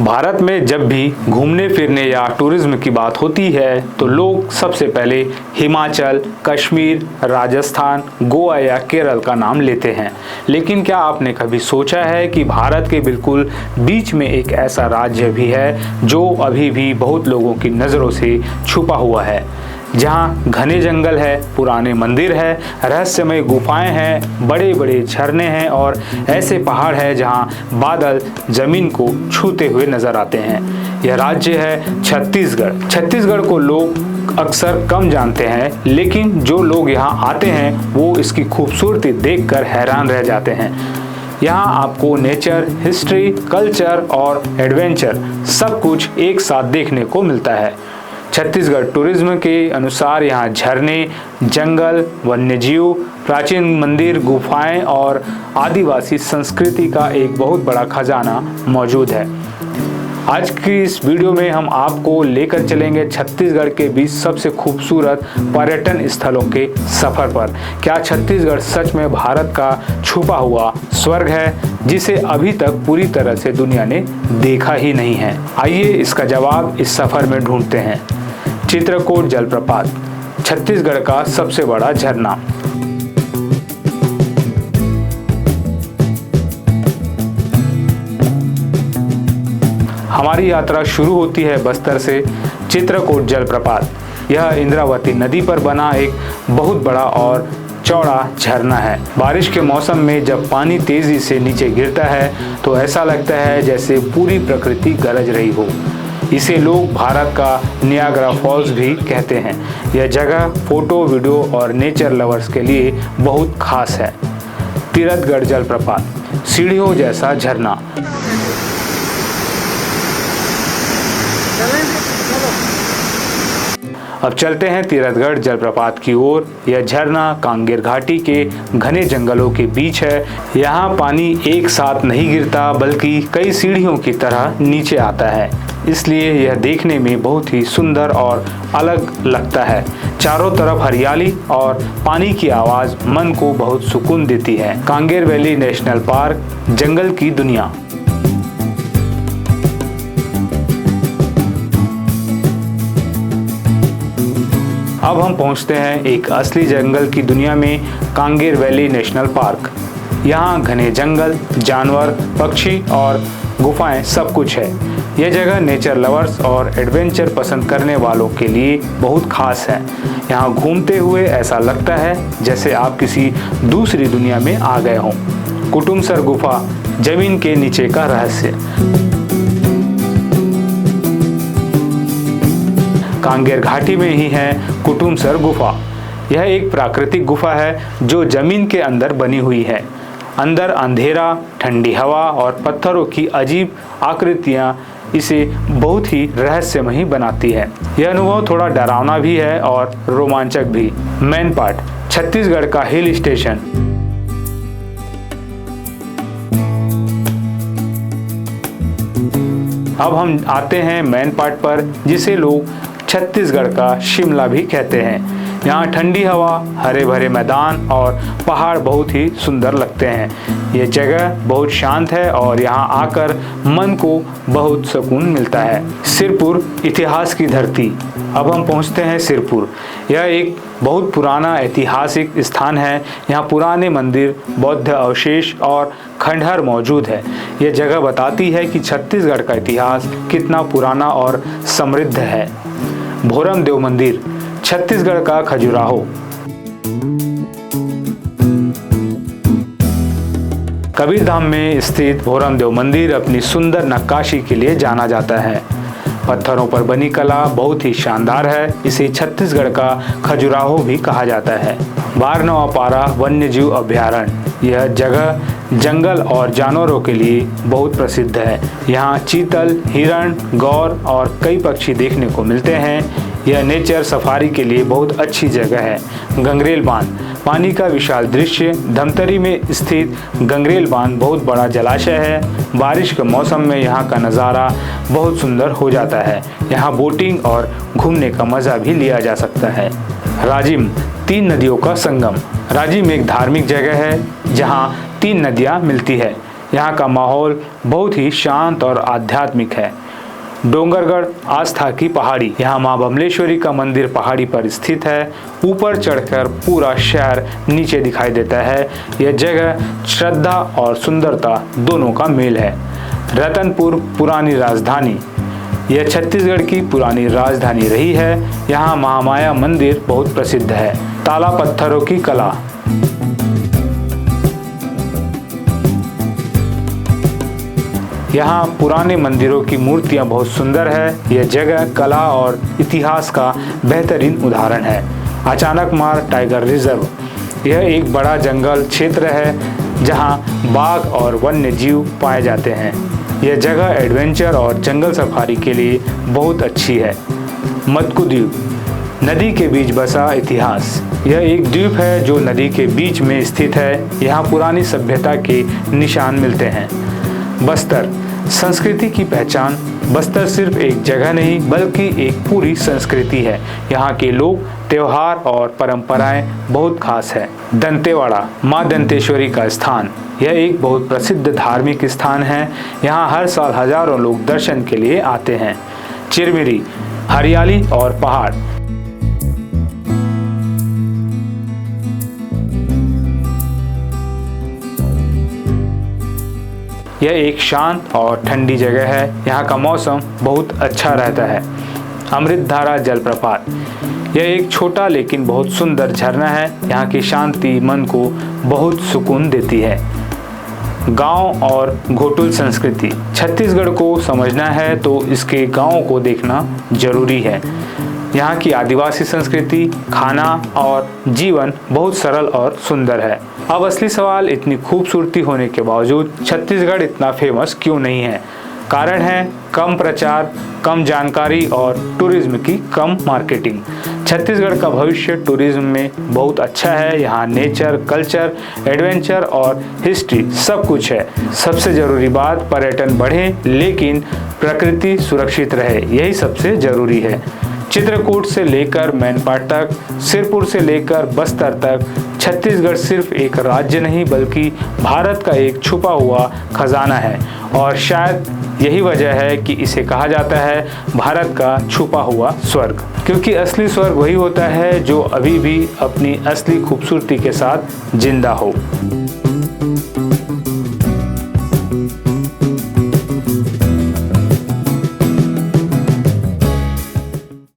भारत में जब भी घूमने फिरने या टूरिज्म की बात होती है तो लोग सबसे पहले हिमाचल, कश्मीर, राजस्थान, गोवा या केरल का नाम लेते हैं। लेकिन क्या आपने कभी सोचा है कि भारत के बिल्कुल बीच में एक ऐसा राज्य भी है जो अभी भी बहुत लोगों की नज़रों से छुपा हुआ है, जहाँ घने जंगल है, पुराने मंदिर है, रहस्यमय गुफाएं हैं, बड़े बड़े झरने हैं और ऐसे पहाड़ हैं जहाँ बादल जमीन को छूते हुए नजर आते हैं। यह राज्य है छत्तीसगढ़। छत्तीसगढ़ को लोग अक्सर कम जानते हैं, लेकिन जो लोग यहाँ आते हैं वो इसकी खूबसूरती देखकर हैरान रह जाते हैं। यहाँ आपको नेचर, हिस्ट्री, कल्चर और एडवेंचर सब कुछ एक साथ देखने को मिलता है। छत्तीसगढ़ टूरिज्म के अनुसार यहाँ झरने, जंगल, वन्यजीव, प्राचीन मंदिर, गुफाएं और आदिवासी संस्कृति का एक बहुत बड़ा खजाना मौजूद है। आज की इस वीडियो में हम आपको लेकर चलेंगे छत्तीसगढ़ के बीच सबसे खूबसूरत पर्यटन स्थलों के सफर पर। क्या छत्तीसगढ़ सच में भारत का छुपा हुआ स्वर्ग है जिसे अभी तक पूरी तरह से दुनिया ने देखा ही नहीं है? आइए इसका जवाब इस सफर में ढूंढते हैं। चित्रकोट जलप्रपात, छत्तीसगढ़ का सबसे बड़ा झरना। हमारी यात्रा शुरू होती है बस्तर से। चित्रकोट जलप्रपात यह इंद्रावती नदी पर बना एक बहुत बड़ा और चौड़ा झरना है। बारिश के मौसम में जब पानी तेजी से नीचे गिरता है तो ऐसा लगता है जैसे पूरी प्रकृति गरज रही हो। इसे लोग भारत का नियाग्रा फॉल्स भी कहते हैं। यह जगह फोटो, वीडियो और नेचर लवर्स के लिए बहुत खास है। तीरथगढ़ जलप्रपात, सीढ़ियों जैसा झरना। अब चलते हैं तीरथगढ़ जलप्रपात की ओर। यह झरना कांगेर घाटी के घने जंगलों के बीच है। यहाँ पानी एक साथ नहीं गिरता बल्कि कई सीढ़ियों की तरह नीचे आता है, इसलिए यह देखने में बहुत ही सुंदर और अलग लगता है। चारों तरफ हरियाली और पानी की आवाज़ मन को बहुत सुकून देती है। कांगेर वैली नेशनल पार्क, जंगल की दुनिया। अब हम पहुंचते हैं एक असली जंगल की दुनिया में, कांगेर वैली नेशनल पार्क। यहाँ घने जंगल, जानवर, पक्षी और गुफाएं सब कुछ है। यह जगह नेचर लवर्स और एडवेंचर पसंद करने वालों के लिए बहुत खास है। यहाँ घूमते हुए ऐसा लगता है जैसे आप किसी दूसरी दुनिया में आ गए हों। कुटुमसर गुफा, जमीन के नीचे का रहस्य। कांगेर घाटी में ही है कुटुमसर गुफा। यह एक प्राकृतिक गुफा है जो जमीन के अंदर बनी हुई है। अंदर अंधेरा, ठंडी हवा और पत्थरों की अजीब आकृतियां इसे बहुत ही रहस्यमयी बनाती है। यह अनुभव थोड़ा डरावना भी है और रोमांचक भी। मैनपाट, छत्तीसगढ़ का हिल स्टेशन। अब हम आते हैं मैनपाट पर, जिसे लोग छत्तीसगढ़ का शिमला भी कहते हैं। यहाँ ठंडी हवा, हरे भरे मैदान और पहाड़ बहुत ही सुंदर लगते हैं। ये जगह बहुत शांत है और यहाँ आकर मन को बहुत सुकून मिलता है। सिरपुर, इतिहास की धरती। अब हम पहुँचते हैं सिरपुर। यह एक बहुत पुराना ऐतिहासिक स्थान है। यहाँ पुराने मंदिर, बौद्ध अवशेष और खंडहर मौजूद है। यह जगह बताती है कि छत्तीसगढ़ का इतिहास कितना पुराना और समृद्ध है। भोरम देव मंदिर, छत्तीसगढ़ का खजुराहो। कबीरधाम में स्थित भोरम देव मंदिर अपनी सुंदर नक्काशी के लिए जाना जाता है। पत्थरों पर बनी कला बहुत ही शानदार है। इसे छत्तीसगढ़ का खजुराहो भी कहा जाता है। बारनवापारा वन्यजीव अभयारण्य, यह जगह जंगल और जानवरों के लिए बहुत प्रसिद्ध है। यहाँ चीतल, हिरण, गौर और कई पक्षी देखने को मिलते हैं। यह नेचर सफारी के लिए बहुत अच्छी जगह है। गंगरेल बांध, पानी का विशाल दृश्य। धमतरी में स्थित गंगरेल बांध बहुत बड़ा जलाशय है। बारिश के मौसम में यहाँ का नज़ारा बहुत सुंदर हो जाता है। यहाँ बोटिंग और घूमने का मज़ा भी लिया जा सकता है। राजिम, तीन नदियों का संगम। राजिम एक धार्मिक जगह है जहाँ तीन नदियाँ मिलती है। यहाँ का माहौल बहुत ही शांत और आध्यात्मिक है। डोंगरगढ़ आस्था की पहाड़ी, यहाँ माँ बमलेश्वरी का मंदिर पहाड़ी पर स्थित है। ऊपर चढ़कर पूरा शहर नीचे दिखाई देता है। यह जगह श्रद्धा और सुंदरता दोनों का मेल है। रतनपुर पुरानी राजधानी, यह छत्तीसगढ़ की पुरानी राजधानी रही है। यहाँ महामाया मंदिर बहुत प्रसिद्ध है। ताला पत्थरों की कला, यहाँ पुराने मंदिरों की मूर्तियाँ बहुत सुंदर है। यह जगह कला और इतिहास का बेहतरीन उदाहरण है। अचानक मार टाइगर रिजर्व, यह एक बड़ा जंगल क्षेत्र है जहाँ बाघ और वन्य जीव पाए जाते हैं। यह जगह एडवेंचर और जंगल सफारी के लिए बहुत अच्छी है। मत्कु द्वीप, नदी के बीच बसा इतिहास, यह एक द्वीप है जो नदी के बीच में स्थित है। यहाँ पुरानी सभ्यता के निशान मिलते हैं। बस्तर, संस्कृति की पहचान, बस्तर सिर्फ एक जगह नहीं बल्कि एक पूरी संस्कृति है। यहाँ के लोग, त्योहार और परंपराएं बहुत खास है। दंतेवाड़ा, माँ दंतेश्वरी का स्थान, यह एक बहुत प्रसिद्ध धार्मिक स्थान है। यहाँ हर साल हजारों लोग दर्शन के लिए आते हैं। चिरमिरी, हरियाली और पहाड़, यह एक शांत और ठंडी जगह है। यहाँ का मौसम बहुत अच्छा रहता है। अमृतधारा जलप्रपात, यह एक छोटा लेकिन बहुत सुंदर झरना है। यहाँ की शांति मन को बहुत सुकून देती है। गांव और घोटुल संस्कृति, छत्तीसगढ़ को समझना है तो इसके गांवों को देखना जरूरी है। यहाँ की आदिवासी संस्कृति, खाना और जीवन बहुत सरल और सुंदर है। अब असली सवाल, इतनी खूबसूरती होने के बावजूद छत्तीसगढ़ इतना फेमस क्यों नहीं है? कारण है कम प्रचार, कम जानकारी और टूरिज्म की कम मार्केटिंग। छत्तीसगढ़ का भविष्य टूरिज्म में बहुत अच्छा है। यहाँ नेचर, कल्चर, एडवेंचर और हिस्ट्री सब कुछ है। सबसे ज़रूरी बात, पर्यटन बढ़े लेकिन प्रकृति सुरक्षित रहे, यही सबसे ज़रूरी है। चित्रकूट से लेकर मैनपाट तक, सिरपुर से लेकर बस्तर तक, छत्तीसगढ़ सिर्फ एक राज्य नहीं बल्कि भारत का एक छुपा हुआ खजाना है। और शायद यही वजह है कि इसे कहा जाता है भारत का छुपा हुआ स्वर्ग, क्योंकि असली स्वर्ग वही होता है जो अभी भी अपनी असली खूबसूरती के साथ जिंदा हो।